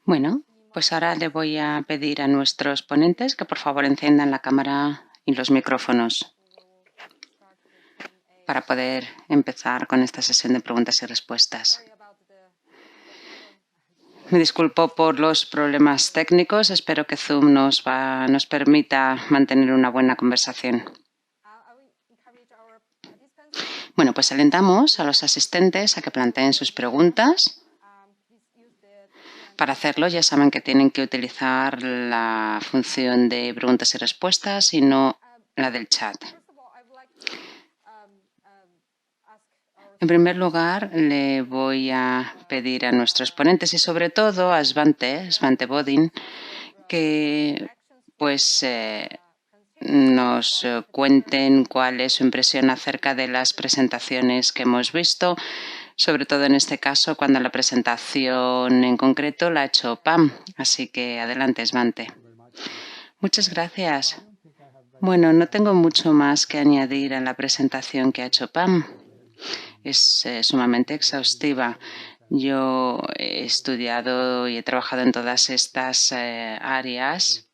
Bueno, pues ahora le voy a pedir a nuestros ponentes que por favor enciendan la cámara y los micrófonos para poder empezar con esta sesión de preguntas y respuestas. Me disculpo por los problemas técnicos. Espero que Zoom nos permita mantener una buena conversación. Bueno, pues alentamos a los asistentes a que planteen sus preguntas. Para hacerlo, ya saben que tienen que utilizar la función de preguntas y respuestas y no la del chat. En primer lugar, le voy a pedir a nuestros ponentes y sobre todo a Svante Bodin, que nos cuenten cuál es su impresión acerca de las presentaciones que hemos visto, sobre todo en este caso cuando la presentación en concreto la ha hecho Pam. Así que adelante, Svante. Muchas gracias. Bueno, no tengo mucho más que añadir a la presentación que ha hecho Pam. Es sumamente exhaustiva. Yo he estudiado y he trabajado en todas estas áreas,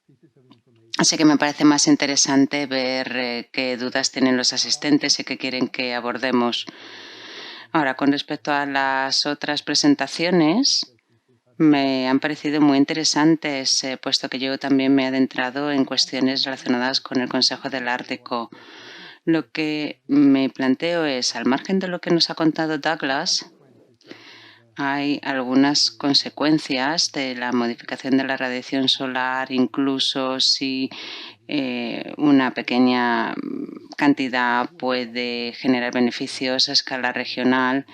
así que me parece más interesante ver qué dudas tienen los asistentes y qué quieren que abordemos. Ahora, con respecto a las otras presentaciones, me han parecido muy interesantes, puesto que yo también me he adentrado en cuestiones relacionadas con el Consejo del Ártico. Lo que me planteo es, al margen de lo que nos ha contado Douglas, hay algunas consecuencias de la modificación de la radiación solar, incluso si una pequeña cantidad puede generar beneficios a escala regional,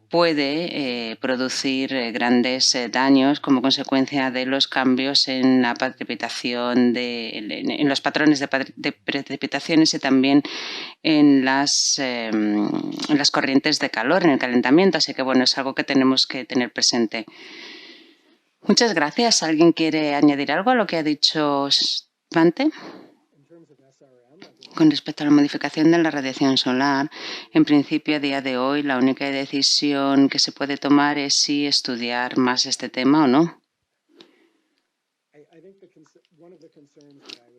puede producir grandes daños como consecuencia de los cambios en la precipitación, en los patrones de precipitaciones y también en las corrientes de calor, en el calentamiento. Así que, bueno, es algo que tenemos que tener presente. Muchas gracias. ¿Alguien quiere añadir algo a lo que ha dicho Svante? Con respecto a la modificación de la radiación solar, en principio, a día de hoy, la única decisión que se puede tomar es si estudiar más este tema o no.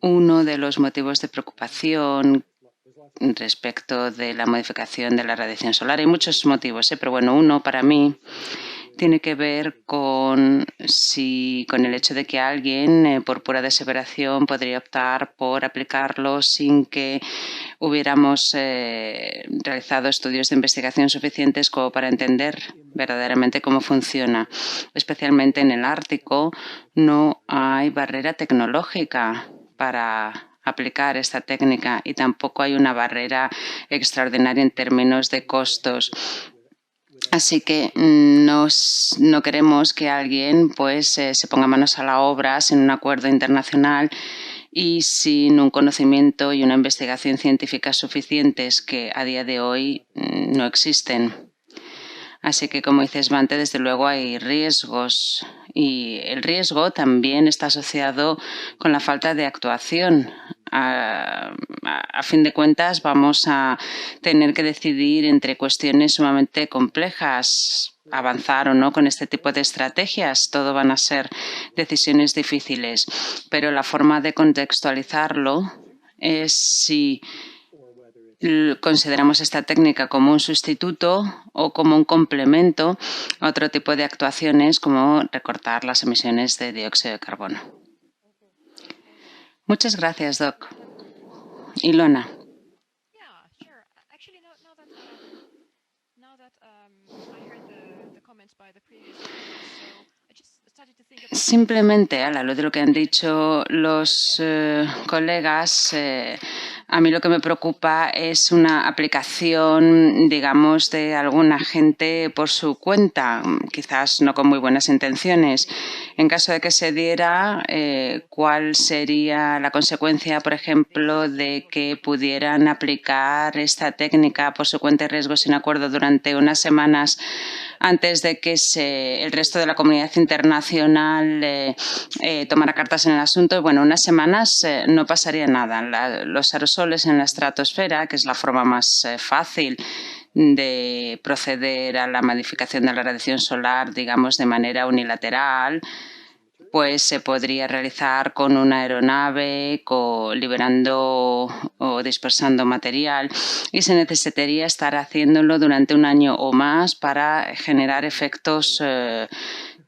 Uno de los motivos de preocupación respecto de la modificación de la radiación solar, hay muchos motivos, pero bueno, uno para mí tiene que ver con el hecho de que alguien, por pura desesperación, podría optar por aplicarlo sin que hubiéramos realizado estudios de investigación suficientes como para entender verdaderamente cómo funciona. Especialmente en el Ártico no hay barrera tecnológica para aplicar esta técnica y tampoco hay una barrera extraordinaria en términos de costos. Así que no queremos que alguien se ponga manos a la obra sin un acuerdo internacional y sin un conocimiento y una investigación científica suficientes que a día de hoy no existen. Así que, como dice Svante, desde luego hay riesgos y el riesgo también está asociado con la falta de actuación. A fin de cuentas, vamos a tener que decidir entre cuestiones sumamente complejas, avanzar o no con este tipo de estrategias. Todo van a ser decisiones difíciles, pero la forma de contextualizarlo es si consideramos esta técnica como un sustituto o como un complemento a otro tipo de actuaciones como recortar las emisiones de dióxido de carbono. Muchas gracias, Doc. Ilona. Simplemente, a la luz de lo que han dicho los colegas, a mí lo que me preocupa es una aplicación, digamos, de alguna gente por su cuenta, quizás no con muy buenas intenciones. En caso de que se diera, ¿cuál sería la consecuencia, por ejemplo, de que pudieran aplicar esta técnica por su cuenta y riesgo sin acuerdo durante unas semanas antes de que el resto de la comunidad internacional tomara cartas en el asunto? Bueno, unas semanas no pasaría nada. Los aerosoles en la estratosfera, que es la forma más fácil de proceder a la modificación de la radiación solar, digamos, de manera unilateral, pues se podría realizar con una aeronave, liberando o dispersando material, y se necesitaría estar haciéndolo durante un año o más para generar efectos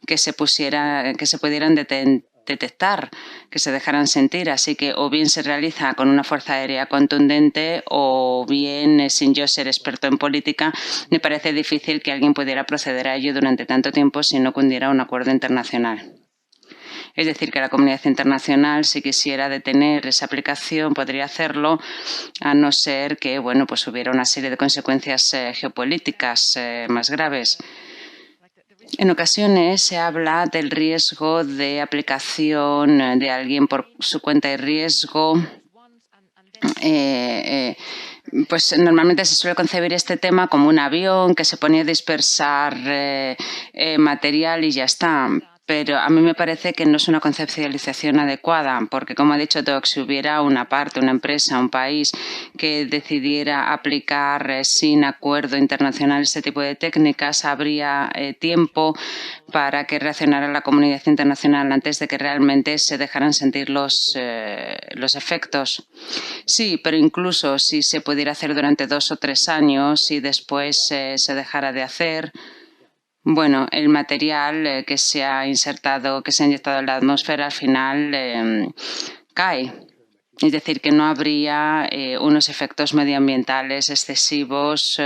que se pudieran detectar, que se dejaran sentir. Así que o bien se realiza con una fuerza aérea contundente o bien, sin yo ser experto en política, me parece difícil que alguien pudiera proceder a ello durante tanto tiempo si no cundiera un acuerdo internacional. Es decir, que la comunidad internacional, si quisiera detener esa aplicación, podría hacerlo, a no ser que pues hubiera una serie de consecuencias geopolíticas más graves. En ocasiones se habla del riesgo de aplicación de alguien por su cuenta y riesgo. Pues normalmente se suele concebir este tema como un avión que se pone a dispersar material y ya está. Pero a mí me parece que no es una conceptualización adecuada, porque, como ha dicho Doc, si hubiera una parte, una empresa, un país que decidiera aplicar sin acuerdo internacional este tipo de técnicas, habría tiempo para que reaccionara la comunidad internacional antes de que realmente se dejaran sentir los efectos. Sí, pero incluso si se pudiera hacer durante 2 o 3 años y después se dejara de hacer, el material que se ha inyectado en la atmósfera al final cae. Es decir, que no habría unos efectos medioambientales excesivos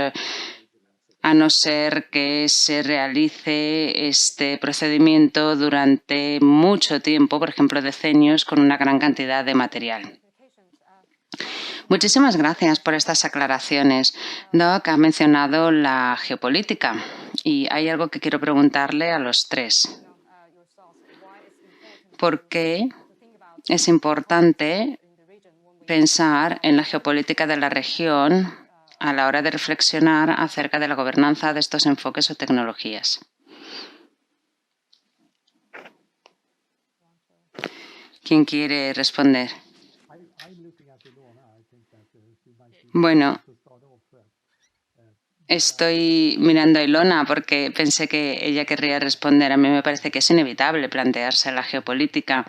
a no ser que se realice este procedimiento durante mucho tiempo, por ejemplo, decenios, con una gran cantidad de material. Muchísimas gracias por estas aclaraciones. Doc ha mencionado la geopolítica y hay algo que quiero preguntarle a los tres. ¿Por qué es importante pensar en la geopolítica de la región a la hora de reflexionar acerca de la gobernanza de estos enfoques o tecnologías? ¿Quién quiere responder? Bueno, estoy mirando a Ilona porque pensé que ella querría responder. A mí me parece que es inevitable plantearse la geopolítica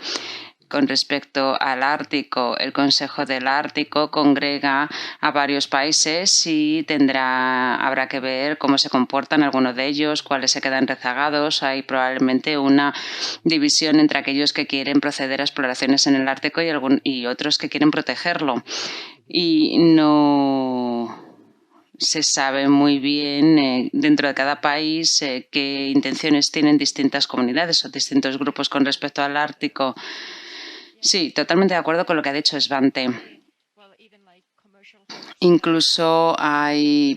con respecto al Ártico. El Consejo del Ártico congrega a varios países y habrá que ver cómo se comportan algunos de ellos, cuáles se quedan rezagados. Hay probablemente una división entre aquellos que quieren proceder a exploraciones en el Ártico y otros que quieren protegerlo. Y no se sabe muy bien dentro de cada país qué intenciones tienen distintas comunidades o distintos grupos con respecto al Ártico. Sí, totalmente de acuerdo con lo que ha dicho Svante. Incluso hay,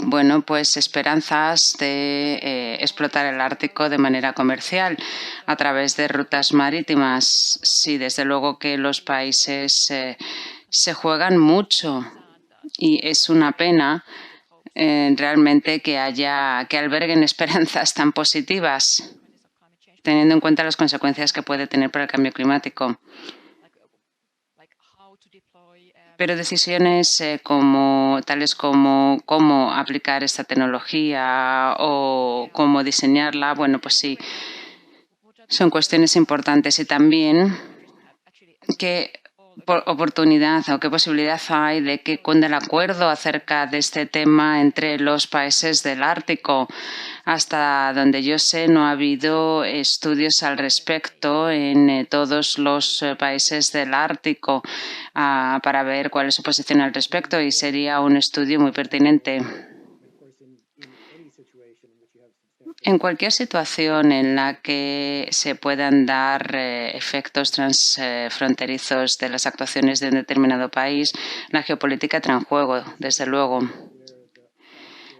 esperanzas de explotar el Ártico de manera comercial a través de rutas marítimas. Sí, desde luego que los países se juegan mucho y es una pena realmente que alberguen esperanzas tan positivas, teniendo en cuenta las consecuencias que puede tener para el cambio climático. Pero decisiones tales como cómo aplicar esta tecnología o cómo diseñarla, pues sí, son cuestiones importantes. Y también qué oportunidad o qué posibilidad hay de que cunda el acuerdo acerca de este tema entre los países del Ártico. Hasta donde yo sé, no ha habido estudios al respecto en todos los países del Ártico para ver cuál es su posición al respecto, y sería un estudio muy pertinente. En cualquier situación en la que se puedan dar efectos transfronterizos de las actuaciones de un determinado país, la geopolítica entra en juego, desde luego.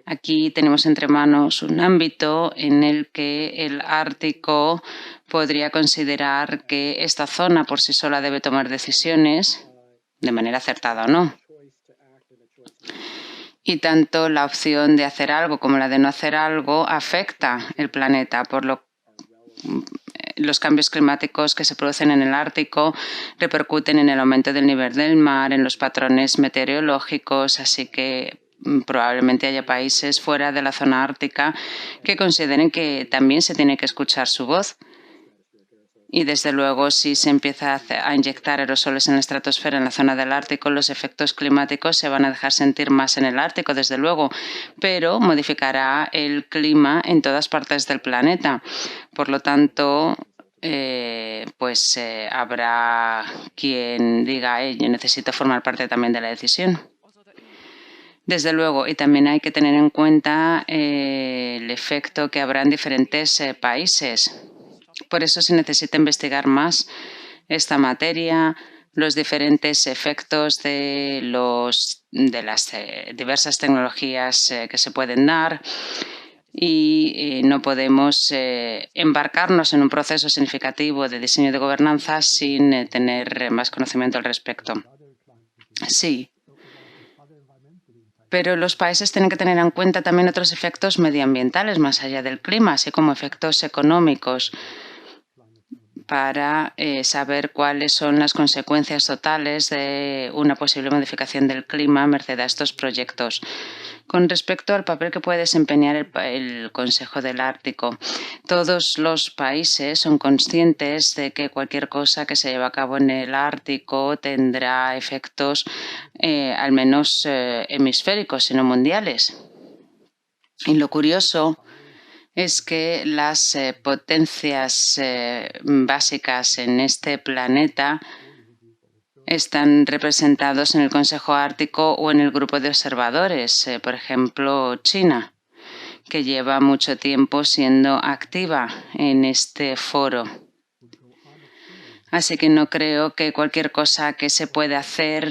Aquí tenemos entre manos un ámbito en el que el Ártico podría considerar que esta zona por sí sola debe tomar decisiones, de manera acertada o no. Y tanto la opción de hacer algo como la de no hacer algo afecta el planeta. Los cambios climáticos que se producen en el Ártico repercuten en el aumento del nivel del mar, en los patrones meteorológicos, así que probablemente haya países fuera de la zona ártica que consideren que también se tiene que escuchar su voz. Y desde luego, si se empieza a inyectar aerosoles en la estratosfera en la zona del Ártico, los efectos climáticos se van a dejar sentir más en el Ártico, desde luego, pero modificará el clima en todas partes del planeta. Por lo tanto, habrá quien diga, yo necesito formar parte también de la decisión. Desde luego, y también hay que tener en cuenta el efecto que habrá en diferentes países. Por eso se necesita investigar más esta materia, los diferentes efectos de las diversas tecnologías que se pueden dar, y no podemos embarcarnos en un proceso significativo de diseño de gobernanza sin tener más conocimiento al respecto. Sí, pero los países tienen que tener en cuenta también otros efectos medioambientales más allá del clima, así como efectos económicos, para saber cuáles son las consecuencias totales de una posible modificación del clima merced a estos proyectos. Con respecto al papel que puede desempeñar el Consejo del Ártico, todos los países son conscientes de que cualquier cosa que se lleve a cabo en el Ártico tendrá efectos al menos hemisféricos, sino mundiales. Y lo curioso es que las potencias básicas en este planeta están representados en el Consejo Ártico o en el grupo de observadores, por ejemplo, China, que lleva mucho tiempo siendo activa en este foro. Así que no creo que cualquier cosa que se pueda hacer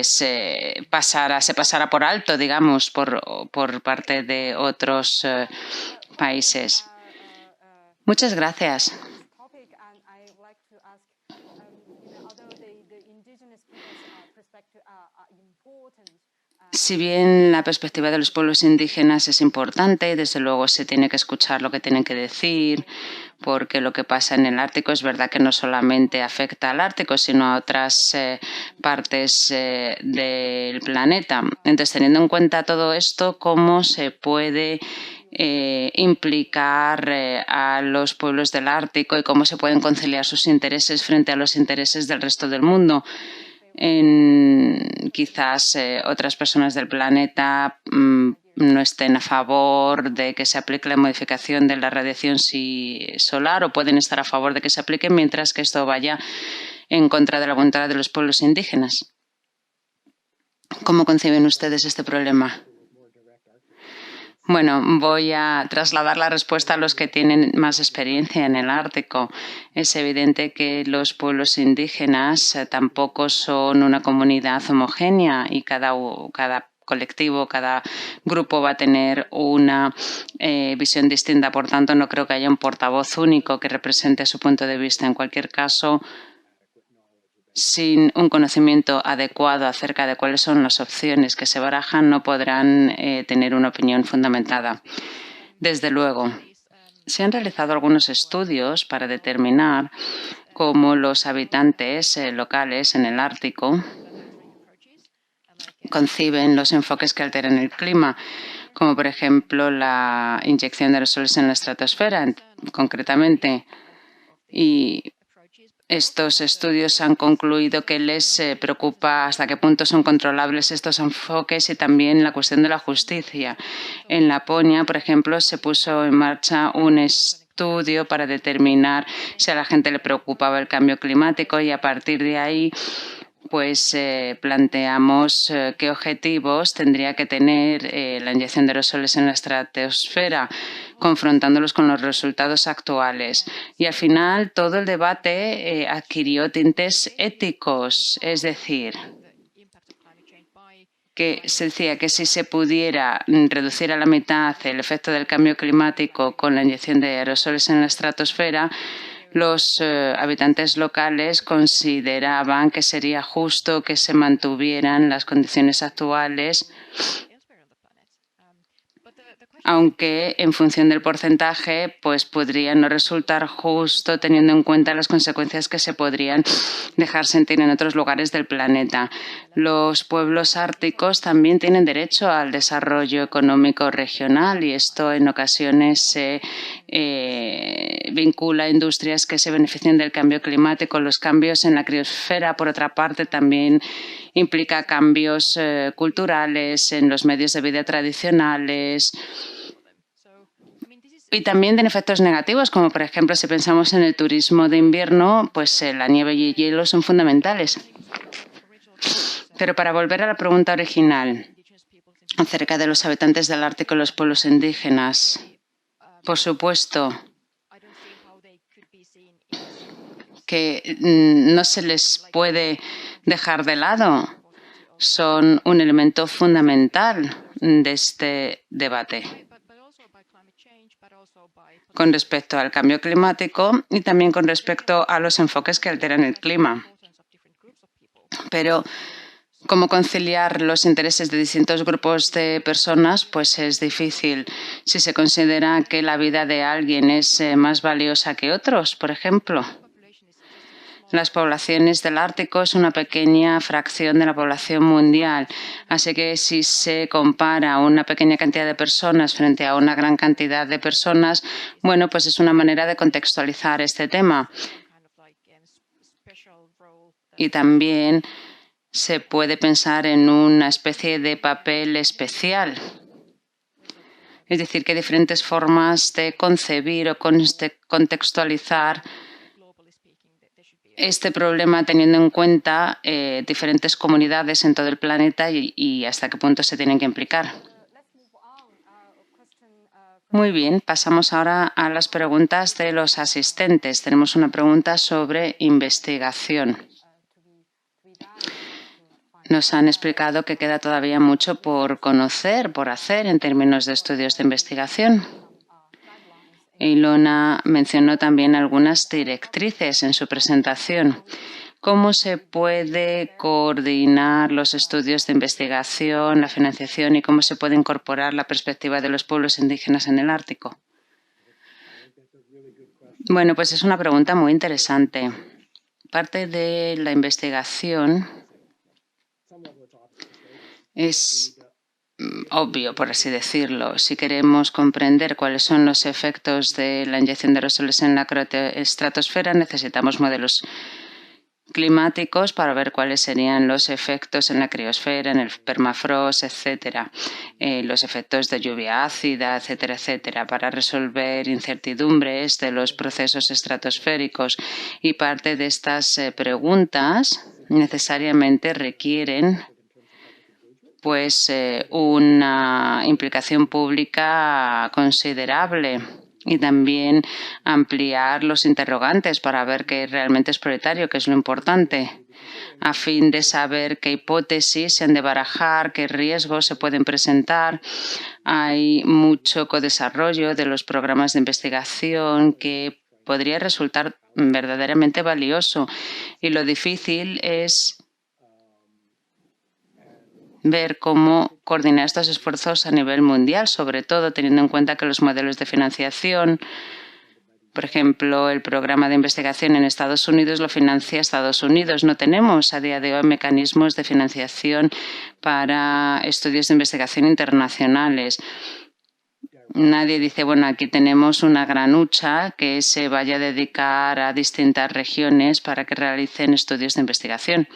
se pasara por alto, digamos, por parte de otros países. Muchas gracias. Si bien la perspectiva de los pueblos indígenas es importante, desde luego se tiene que escuchar lo que tienen que decir, porque lo que pasa en el Ártico es verdad que no solamente afecta al Ártico, sino a otras partes del planeta. Entonces, teniendo en cuenta todo esto, ¿cómo se puede implicar a los pueblos del Ártico y cómo se pueden conciliar sus intereses frente a los intereses del resto del mundo? Quizás otras personas del planeta no estén a favor de que se aplique la modificación de la radiación solar, o pueden estar a favor de que se aplique, mientras que esto vaya en contra de la voluntad de los pueblos indígenas. ¿Cómo conciben ustedes este problema? Bueno, voy a trasladar la respuesta a los que tienen más experiencia en el Ártico. Es evidente que los pueblos indígenas tampoco son una comunidad homogénea y cada colectivo, cada grupo va a tener una visión distinta. Por tanto, no creo que haya un portavoz único que represente su punto de vista. En cualquier caso, sin un conocimiento adecuado acerca de cuáles son las opciones que se barajan, no podrán tener una opinión fundamentada. Desde luego, se han realizado algunos estudios para determinar cómo los habitantes locales en el Ártico conciben los enfoques que alteran el clima, como por ejemplo la inyección de aerosoles en la estratosfera, concretamente. Y estos estudios han concluido que les preocupa hasta qué punto son controlables estos enfoques y también la cuestión de la justicia. En Laponia, por ejemplo, se puso en marcha un estudio para determinar si a la gente le preocupaba el cambio climático, y a partir de ahí planteamos qué objetivos tendría que tener la inyección de aerosoles en la estratosfera, confrontándolos con los resultados actuales. Y al final todo el debate adquirió tintes éticos, es decir, que se decía que si se pudiera reducir a la mitad el efecto del cambio climático con la inyección de aerosoles en la estratosfera, los habitantes locales consideraban que sería justo que se mantuvieran las condiciones actuales, aunque en función del porcentaje podría no resultar justo, teniendo en cuenta las consecuencias que se podrían dejar sentir en otros lugares del planeta. Los pueblos árticos también tienen derecho al desarrollo económico regional y esto en ocasiones se vincula a industrias que se benefician del cambio climático. Los cambios en la criosfera, por otra parte, también implica cambios culturales en los medios de vida tradicionales. Y también tiene efectos negativos, como por ejemplo, si pensamos en el turismo de invierno, pues la nieve y el hielo son fundamentales. Pero para volver a la pregunta original acerca de los habitantes del Ártico y los pueblos indígenas, por supuesto que no se les puede dejar de lado. Son un elemento fundamental de este debate con respecto al cambio climático y también con respecto a los enfoques que alteran el clima. Pero cómo conciliar los intereses de distintos grupos de personas, pues es difícil. Si se considera que la vida de alguien es más valiosa que otros, por ejemplo. Las poblaciones del Ártico es una pequeña fracción de la población mundial, así que si se compara una pequeña cantidad de personas frente a una gran cantidad de personas, bueno, pues es una manera de contextualizar este tema. Y también se puede pensar en una especie de papel especial. Es decir, que hay diferentes formas de concebir o contextualizar este problema teniendo en cuenta diferentes comunidades en todo el planeta y hasta qué punto se tienen que implicar. Muy bien, pasamos ahora a las preguntas de los asistentes. Tenemos una pregunta sobre investigación. Nos han explicado que queda todavía mucho por conocer, por hacer en términos de estudios de investigación. Ilona mencionó también algunas directrices en su presentación. ¿Cómo se puede coordinar los estudios de investigación, la financiación y cómo se puede incorporar la perspectiva de los pueblos indígenas en el Ártico? Bueno, pues es una pregunta muy interesante. Parte de la investigación es obvio, por así decirlo. Si queremos comprender cuáles son los efectos de la inyección de aerosoles en la estratosfera, necesitamos modelos climáticos para ver cuáles serían los efectos en la criosfera, en el permafrost, etcétera, los efectos de lluvia ácida, etcétera, etcétera, para resolver incertidumbres de los procesos estratosféricos. Y parte de estas preguntas necesariamente requieren pues una implicación pública considerable y también ampliar los interrogantes para ver qué realmente es prioritario, qué es lo importante, a fin de saber qué hipótesis se han de barajar, qué riesgos se pueden presentar. Hay mucho codesarrollo de los programas de investigación que podría resultar verdaderamente valioso y lo difícil es ver cómo coordinar estos esfuerzos a nivel mundial, sobre todo teniendo en cuenta que los modelos de financiación, por ejemplo, el programa de investigación en Estados Unidos lo financia Estados Unidos. No tenemos a día de hoy mecanismos de financiación para estudios de investigación internacionales. Nadie dice, bueno, aquí tenemos una gran hucha que se vaya a dedicar a distintas regiones para que realicen estudios de investigación.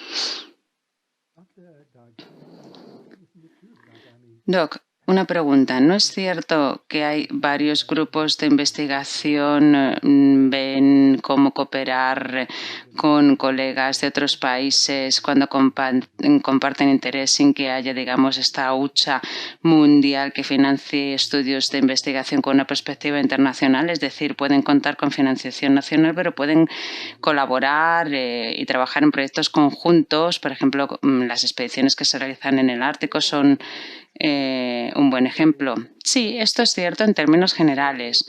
Doc, una pregunta. ¿No es cierto que hay varios grupos de investigación, ven cómo cooperar con colegas de otros países cuando comparten interés sin que haya, digamos, esta hucha mundial que financie estudios de investigación con una perspectiva internacional? Es decir, pueden contar con financiación nacional, pero pueden colaborar y trabajar en proyectos conjuntos. Por ejemplo, las expediciones que se realizan en el Ártico son un buen ejemplo. Sí, esto es cierto en términos generales,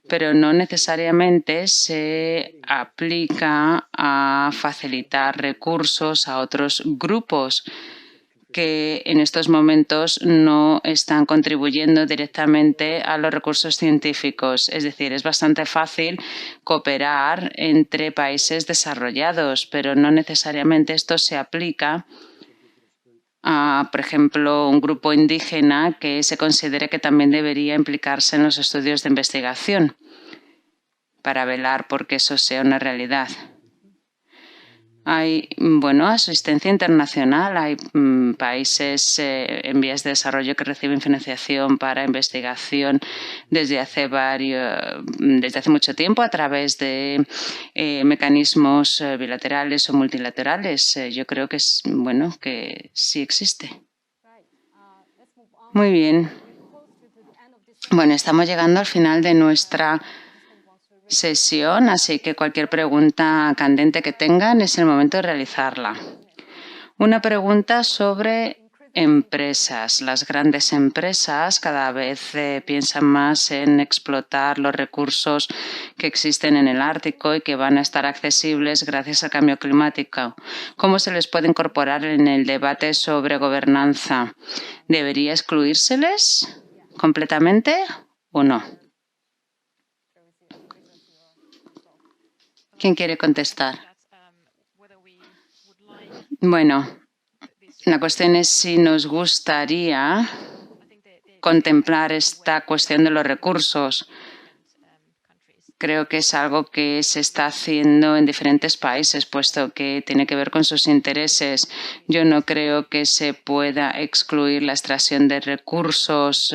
pero no necesariamente se aplica a facilitar recursos a otros grupos que en estos momentos no están contribuyendo directamente a los recursos científicos. Es decir, es bastante fácil cooperar entre países desarrollados, pero no necesariamente esto se aplica a, por ejemplo, un grupo indígena que se considere que también debería implicarse en los estudios de investigación para velar por que eso sea una realidad. Hay, asistencia internacional, hay países en vías de desarrollo que reciben financiación para investigación desde hace mucho tiempo a través de mecanismos bilaterales o multilaterales. Yo creo que que sí existe. Muy bien. Bueno, estamos llegando al final de nuestra sesión, así que cualquier pregunta candente que tengan es el momento de realizarla. Una pregunta sobre empresas. Las grandes empresas cada vez piensan más en explotar los recursos que existen en el Ártico y que van a estar accesibles gracias al cambio climático. ¿Cómo se les puede incorporar en el debate sobre gobernanza? ¿Debería excluírseles completamente o no? ¿Quién quiere contestar? Bueno, la cuestión es si nos gustaría contemplar esta cuestión de los recursos. Creo que es algo que se está haciendo en diferentes países, puesto que tiene que ver con sus intereses. Yo no creo que se pueda excluir la extracción de recursos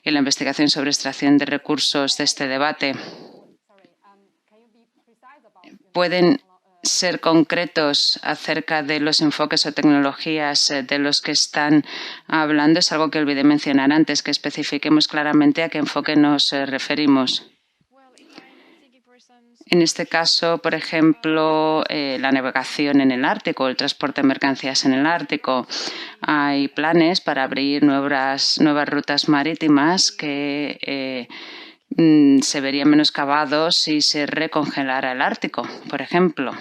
y la investigación sobre extracción de recursos de este debate. ¿Pueden ser concretos acerca de los enfoques o tecnologías de los que están hablando? Es algo que olvidé mencionar antes, que especifiquemos claramente a qué enfoque nos referimos. En este caso, por ejemplo, la navegación en el Ártico, el transporte de mercancías en el Ártico. Hay planes para abrir nuevas rutas marítimas que se verían menoscabados si se recongelara el Ártico, por ejemplo.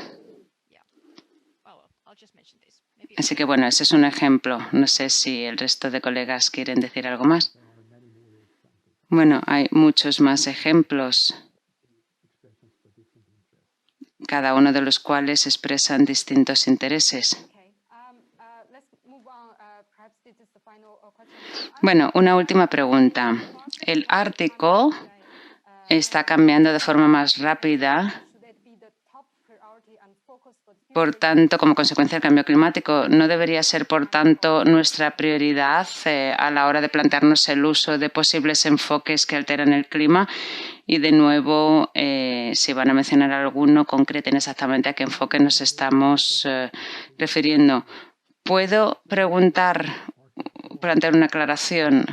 Así que, ese es un ejemplo. No sé si el resto de colegas quieren decir algo más. Bueno, hay muchos más ejemplos, cada uno de los cuales expresan distintos intereses. Bueno, una última pregunta. El Ártico está cambiando de forma más rápida. Por tanto, como consecuencia del cambio climático, ¿no debería ser, por tanto, nuestra prioridad a la hora de plantearnos el uso de posibles enfoques que alteran el clima? Y, de nuevo, si van a mencionar alguno, concreten exactamente a qué enfoque nos estamos refiriendo. ¿Puedo plantear una aclaración?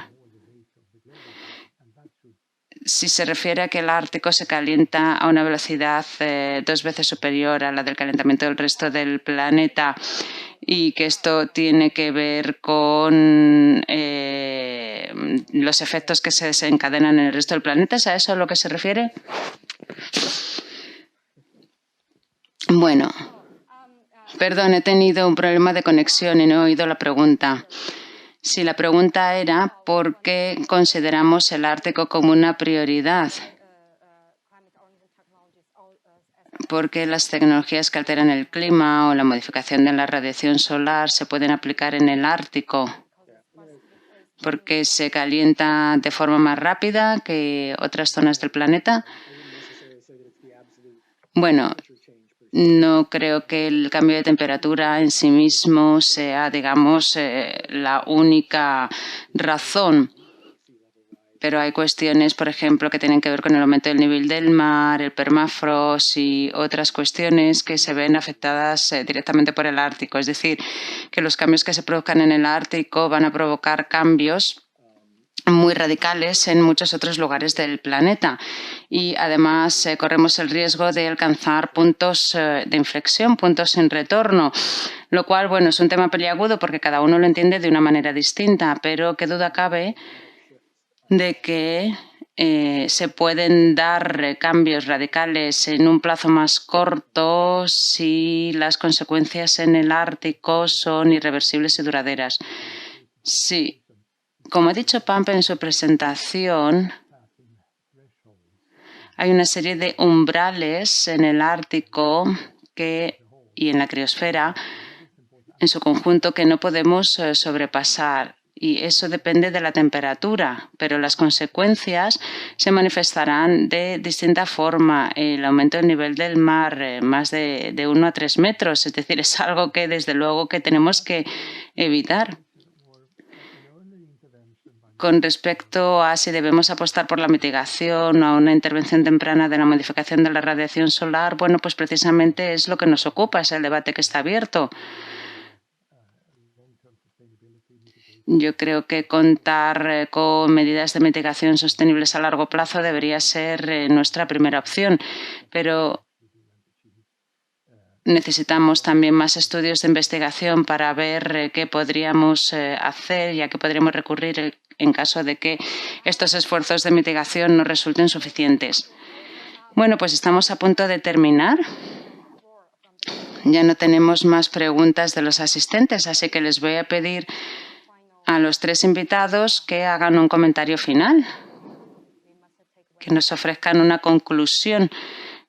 Si se refiere a que el Ártico se calienta a una velocidad 2 veces superior a la del calentamiento del resto del planeta y que esto tiene que ver con los efectos que se desencadenan en el resto del planeta, ¿es a eso a lo que se refiere? Bueno, perdón, he tenido un problema de conexión y no he oído la pregunta. Si la pregunta era ¿por qué consideramos el Ártico como una prioridad? Porque las tecnologías que alteran el clima o la modificación de la radiación solar se pueden aplicar en el Ártico, porque se calienta de forma más rápida que otras zonas del planeta. Bueno, no creo que el cambio de temperatura en sí mismo sea, digamos, la única razón. Pero hay cuestiones, por ejemplo, que tienen que ver con el aumento del nivel del mar, el permafrost y otras cuestiones que se ven afectadas directamente por el Ártico. Es decir, que los cambios que se produzcan en el Ártico van a provocar cambios muy radicales en muchos otros lugares del planeta. Y además corremos el riesgo de alcanzar puntos de inflexión, puntos sin retorno, lo cual, es un tema peliagudo porque cada uno lo entiende de una manera distinta, pero qué duda cabe de que se pueden dar cambios radicales en un plazo más corto si las consecuencias en el Ártico son irreversibles y duraderas. Sí, como ha dicho Pampe en su presentación, hay una serie de umbrales en el Ártico y en la criosfera en su conjunto que no podemos sobrepasar. Y eso depende de la temperatura, pero las consecuencias se manifestarán de distinta forma. El aumento del nivel del mar, más de 1 a 3 metros, es decir, es algo que desde luego que tenemos que evitar. Con respecto a si debemos apostar por la mitigación o a una intervención temprana de la modificación de la radiación solar, bueno, pues precisamente es lo que nos ocupa, es el debate que está abierto. Yo creo que contar con medidas de mitigación sostenibles a largo plazo debería ser nuestra primera opción, pero necesitamos también más estudios de investigación para ver qué podríamos hacer y a qué podríamos recurrir en caso de que estos esfuerzos de mitigación no resulten suficientes. Bueno, pues estamos a punto de terminar. Ya no tenemos más preguntas de los asistentes, así que les voy a pedir a los 3 invitados que hagan un comentario final, que nos ofrezcan una conclusión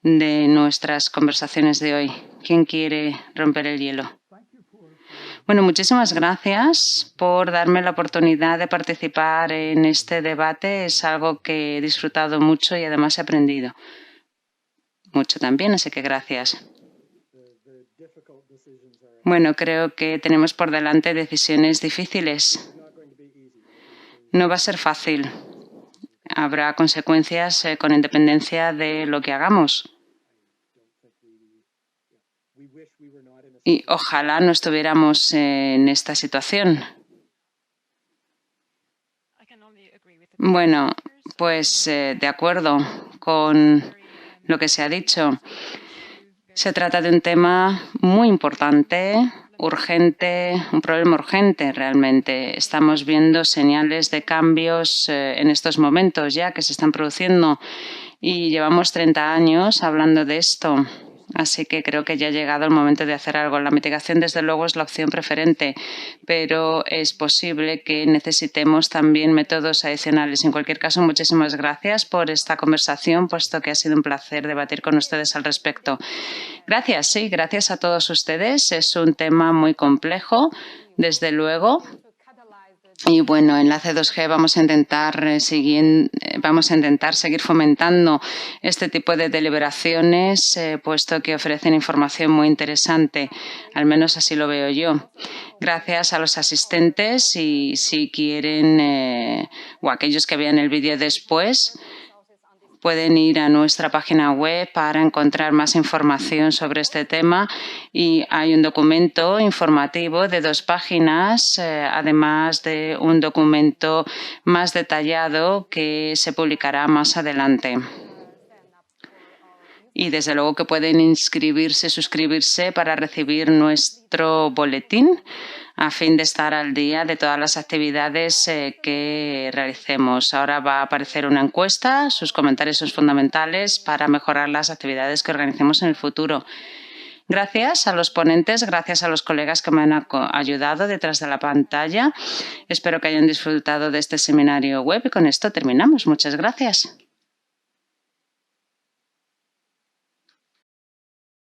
de nuestras conversaciones de hoy. ¿Quién quiere romper el hielo? Bueno, muchísimas gracias por darme la oportunidad de participar en este debate. Es algo que he disfrutado mucho y además he aprendido mucho también, así que gracias. Bueno, creo que tenemos por delante decisiones difíciles. No va a ser fácil. Habrá consecuencias con independencia de lo que hagamos. Y ojalá no estuviéramos en esta situación. Bueno, pues de acuerdo con lo que se ha dicho. Se trata de un tema muy importante, urgente, un problema urgente realmente. Estamos viendo señales de cambios en estos momentos ya que se están produciendo y llevamos 30 años hablando de esto. Así que creo que ya ha llegado el momento de hacer algo. La mitigación, desde luego, es la opción preferente, pero es posible que necesitemos también métodos adicionales. En cualquier caso, muchísimas gracias por esta conversación, puesto que ha sido un placer debatir con ustedes al respecto. Gracias, sí, gracias a todos ustedes. Es un tema muy complejo, desde luego. Y bueno, en la C2G vamos a intentar seguir fomentando este tipo de deliberaciones, puesto que ofrecen información muy interesante, al menos así lo veo yo. Gracias a los asistentes y si quieren, o aquellos que vean el vídeo después, pueden ir a nuestra página web para encontrar más información sobre este tema y hay un documento informativo de 2 páginas, además de un documento más detallado que se publicará más adelante. Y desde luego que pueden suscribirse para recibir nuestro boletín a fin de estar al día de todas las actividades que realicemos. Ahora va a aparecer una encuesta. Sus comentarios son fundamentales para mejorar las actividades que organicemos en el futuro. Gracias a los ponentes, gracias a los colegas que me han ayudado detrás de la pantalla. Espero que hayan disfrutado de este seminario web y con esto terminamos. Muchas gracias.